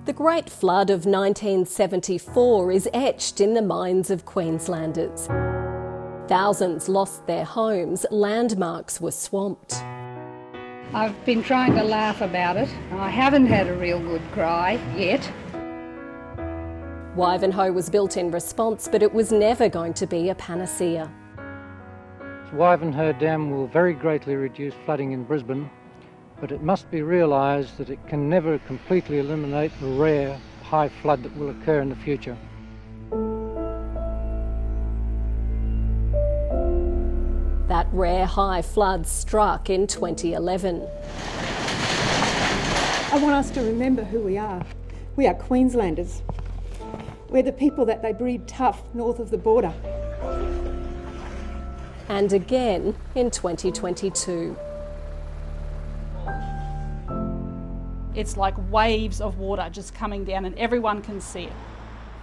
The Great Flood of 1974 is etched in the minds of Queenslanders. Thousands lost their homes, landmarks were swamped. I've been trying to laugh about it. I haven't had a real good cry yet. Wivenhoe was built in response, but it was never going to be a panacea. Wivenhoe Dam will very greatly reduce flooding in Brisbane, but it must be realised that it can never completely eliminate the rare high flood that will occur in the future. That rare high flood struck in 2011. I want us to remember who we are. We are Queenslanders. We're the people that they breed tough north of the border. And again in 2022. It's like waves of water just coming down and everyone can see it.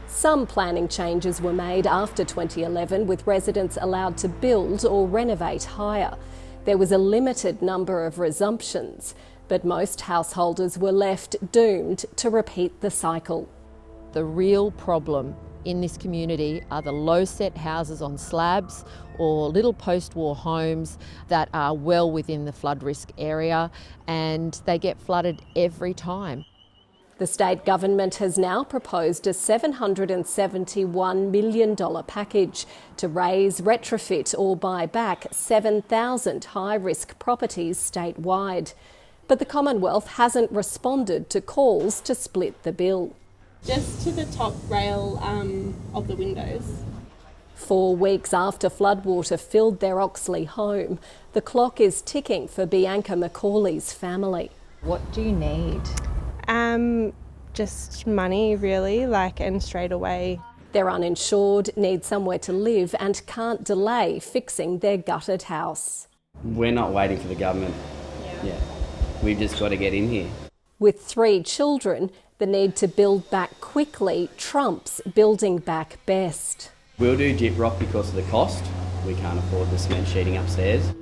Some planning changes were made after 2011, with residents allowed to build or renovate higher. There was a limited number of resumptions, but most householders were left doomed to repeat the cycle. The real problem in this community are the low-set houses on slabs or little post-war homes that are well within the flood risk area, and they get flooded every time. The state government has now proposed a $771 million package to raise, retrofit or buy back 7,000 high-risk properties statewide. But the Commonwealth hasn't responded to calls to split the bill. Just to the top rail of the windows. 4 weeks after floodwater filled their Oxley home, the clock is ticking for Bianca Macaulay's family. What do you need? Just money really, and straight away. They're uninsured, need somewhere to live and can't delay fixing their gutted house. We're not waiting for the government. Yeah. We've just got to get in here. With 3 children, the need to build back quickly trumps building back best. We'll do gyprock because of the cost. We can't afford the cement sheeting upstairs.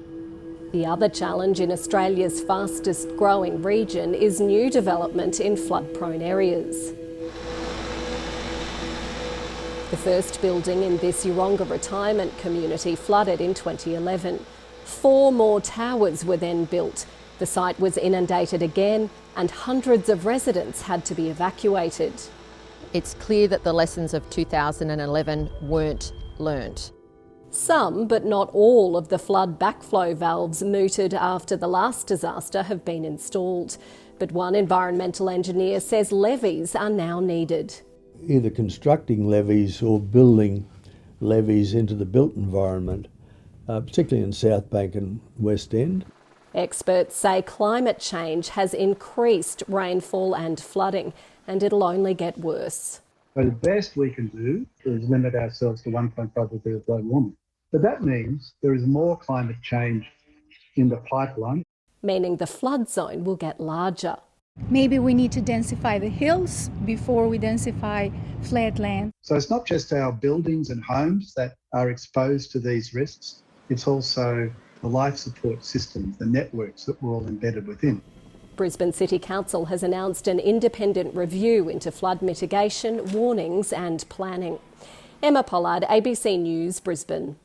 The other challenge in Australia's fastest growing region is new development in flood-prone areas. The first building in this Yeronga retirement community flooded in 2011. 4 more towers were then built. The site was inundated again and hundreds of residents had to be evacuated. It's clear that the lessons of 2011 weren't learnt. Some, but not all, of the flood backflow valves mooted after the last disaster have been installed. But one environmental engineer says levees are now needed. Either constructing levees or building levees into the built environment, particularly in South Bank and West End. Experts say climate change has increased rainfall and flooding, and it'll only get worse. So the best we can do is limit ourselves to 1.5 degrees global warming. But that means there is more climate change in the pipeline. Meaning the flood zone will get larger. Maybe we need to densify the hills before we densify flat land. So it's not just our buildings and homes that are exposed to these risks, it's also the life support systems, the networks that we're all embedded within. Brisbane City Council has announced an independent review into flood mitigation, warnings and planning. Emma Pollard, ABC News, Brisbane.